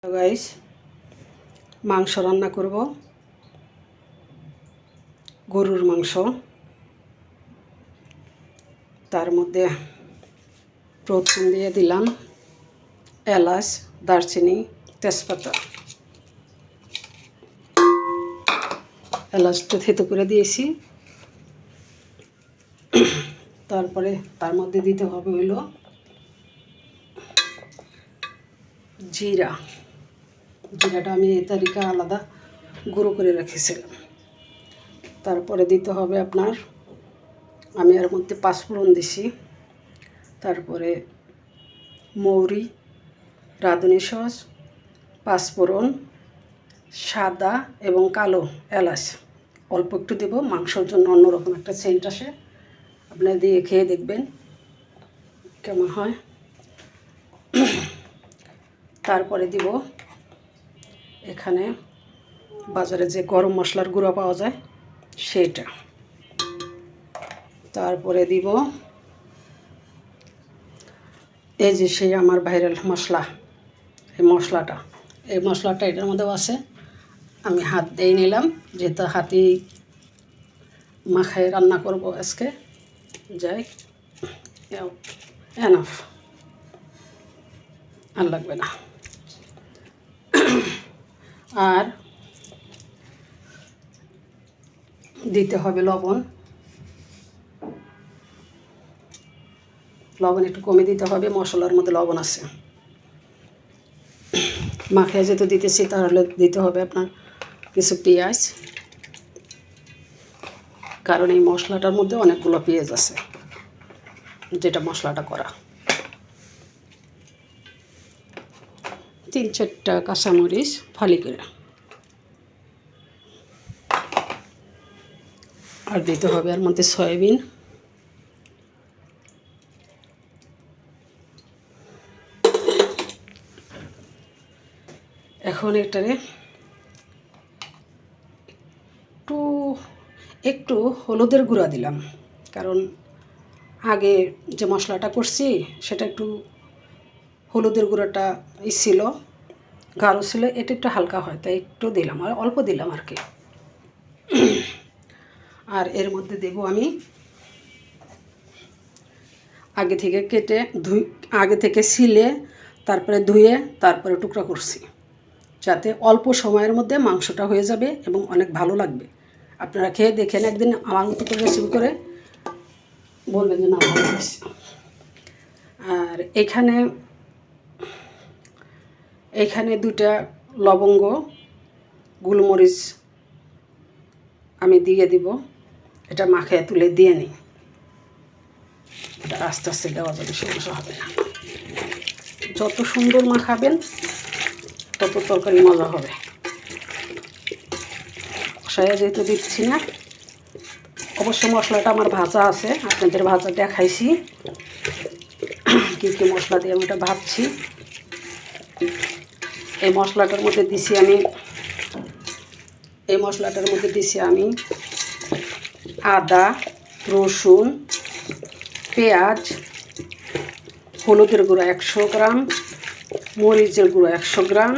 Hello guys, মাংস রান্না করব। গরুর মাংস। তার মধ্যে প্রথম দিয়ে দিলাম এলাচ, দারচিনি, তেজপাতা। এলাচটা থেতো করে দিয়েছি। তারপরে তার মধ্যে দিতে হবে হলো জিরা। জিরাটা আমি এই তারিখে আলাদা গুঁড়ো করে রেখেছিলাম। তারপরে দিতে হবে আপনার, আমি এর মধ্যে পাঁচফোড়ন দিছি। তারপরে মৌরি, রাঁধুনি সস, পাঁচফোড়ন, সাদা এবং কালো এলাচ অল্প একটু দেবো, মাংসর জন্য অন্যরকম একটা সেন্ট আসে। আপনারা দিয়ে খেয়ে দেখবেন কেমন হয়। তারপরে দিব এখানে বাজারে যে গরম মশলার গুঁড়ো পাওয়া যায় সেটা। তারপরে দিব এই যে সেই আমার ভাইরাল মশলা, এই মশলাটা এটার মধ্যেও আছে। আমি হাত দিয়ে নিলাম, যেহেতু হাতি মাখায় রান্না করব আজকে। যাই, এনাফ, আর লাগবে না। আর দিতে হবে লবণ। লবণ একটু কমে দিতে হবে, মশলার মধ্যে লবণ আছে। মাখিয়ে যেহেতু দিতেছি তাহলে দিতে হবে আপনার কিছু পেঁয়াজ, কারণ এই মশলাটার মধ্যে অনেকগুলো পেঁয়াজ আছে যেটা মশলাটা করা। 3-4টা কাঁচামরিচ ফালি করে। আর দিতে হবে এর মধ্যে সয়াবিন। এখন এটারে একটু হলুদের গুঁড়া দিলাম, কারণ আগে যে মশলাটা করছি সেটা একটু হলুদের গুঁড়োটা ছিল, গাঢ় ছিল। এটা একটু হালকা হয় তাই একটু দিলাম, আর অল্প দিলাম আর কি। আর এর মধ্যে দেব আমি আগে থেকে কেটে আগে থেকে ছিলে তারপরে ধুয়ে তারপরে টুকরা করছি, যাতে অল্প সময়ের মধ্যে মাংসটা হয়ে যাবে এবং অনেক ভালো লাগবে। আপনারা খেয়ে দেখেন একদিন, আমার মতো করে রেসিপি করে বলবেন যে না ভালো লাগছে। আর এখানে 2টা লবঙ্গ, গোলমরিচ আমি দিয়ে দিব। এটা মাখিয়ে তুলে দিয়ে নিই, এটা আস্তে আস্তে দেওয়া যাবে, সমস্যা হবে না। যত সুন্দর মাখাবেন তত তরকারি মজা হবে। কষাইয়া যেহেতু দিচ্ছি না, অবশ্য মশলাটা আমার ভাজা আছে, আপনাদের ভাজা দেখাইছি কী কী মশলা দিয়ে আমি ওটা ভাজছি। এই মশলাটার মধ্যে দিছি আমি আদা, রসুন, পেঁয়াজ, হলুদের গুঁড়ো 100 গ্রাম, মরিচের গুঁড়ো 100 গ্রাম,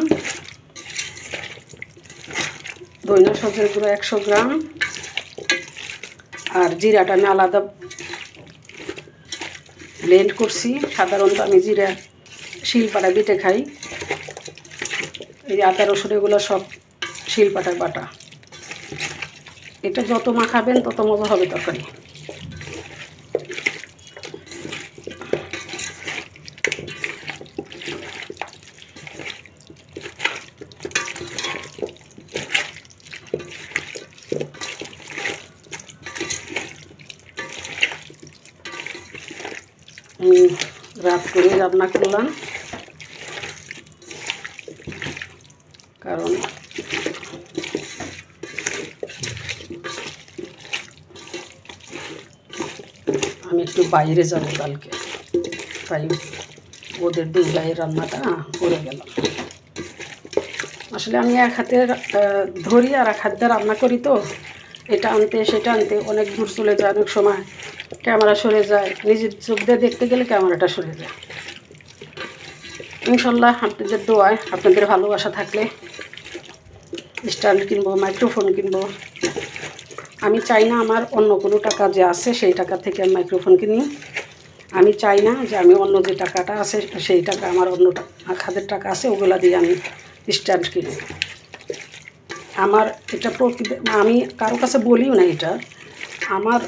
ধনিয়া সসের গুঁড়ো 100 গ্রাম। আর জিরাটা আমি আলাদা ব্লেন্ড করছি। সাধারণত আমি জিরা শিলপাটায় বেটে খাই। এই আদা রসুন এগুলো সব শিলপাটায় বাটা। এটা যত মাখাবেন তত মজা হবে তরকারি। রাত করে রান্না করলাম, কারণ আমি একটু বাইরে যাব কালকে, তাই ওদের 2 ভাইয়ের রান্নাটা করে গেলাম। আসলে আমি এক হাতে ধরি আর এক হাতে রান্না করি, তো এটা আনতে সেটা আনতে অনেক দূর চলে যায়, অনেক সময় ক্যামেরা সরে যায়, নিজের চোখ দিয়ে দেখতে গেলে ক্যামেরাটা সরে যায়। ইনশাল্লাহ আপনাদের দোয়ায়, আপনাদের ভালোবাসা থাকলে স্ট্যান্ড কিনবো, মাইক্রোফোন কিনবো। আমি চাই না আমার অন্য কোনো টাকা যে আছে সেই টাকা থেকে আমি মাইক্রোফোন কিনি। আমি চাই না যে আমি অন্য যে টাকাটা আছে সেই টাকা, আমার অন্য খাদের টাকা আছে ওগুলা দিয়ে আমি স্ট্যান্ড কিনি। আমার এটা আমি কারো কাছে বলিও না, এটা আমার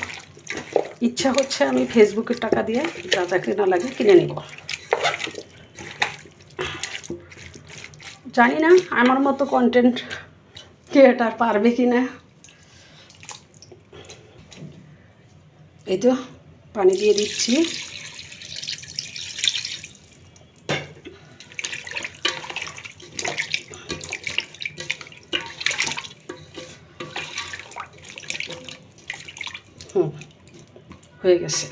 ইচ্ছা হচ্ছে আমি ফেসবুকের টাকা দিয়ে যা যা কেনা লাগে কিনে নিব। জানি না আমার মতো কন্টেন্ট ক্রিয়েটার পারবে কি না। এই তো পানি দিয়ে দিচ্ছি। হয়ে গেছে,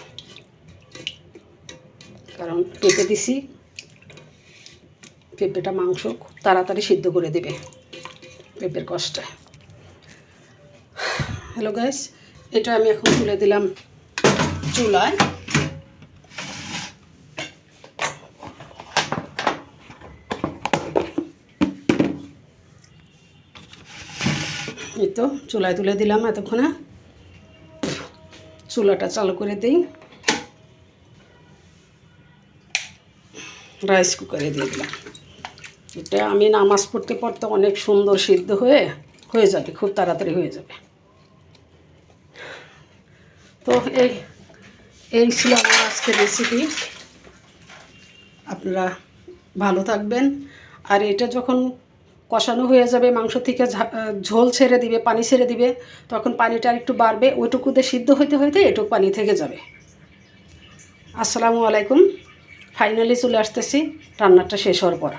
কারণ পেঁপে দিছি, পেঁপেটা মাংস খুব তাড়াতাড়ি সিদ্ধ করে দেবে পেঁপের কষ্টে। হ্যালো গাইস, এটা আমি এখন তুলে দিলাম চুলায়। এই তো চুলায় তুলে দিলাম। এতক্ষণে চুলাটা চালু করে দিই, রাইস কুকারে দিয়ে দিলাম। এটা আমি নামাজ পড়তে পড়তে অনেক সুন্দর সিদ্ধ হয়ে যাবে, খুব তাড়াতাড়ি হয়ে যাবে। তো এই ছিল আমার আজকের রেসিপি। আপনারা ভালো থাকবেন। আর এটা যখন কষানো হয়ে যাবে, মাংস থেকে ঝোল ছেড়ে দিবে, পানি ছেড়ে দিবে, তখন পানিটা একটু বাড়বে, ওইটুকুতে সিদ্ধ হইতে হইতে এটুকু পানি থেকে যাবে। আসসালামু আলাইকুম। ফাইনালি চলে আসতেছি রান্নাটা শেষ হওয়ার পর।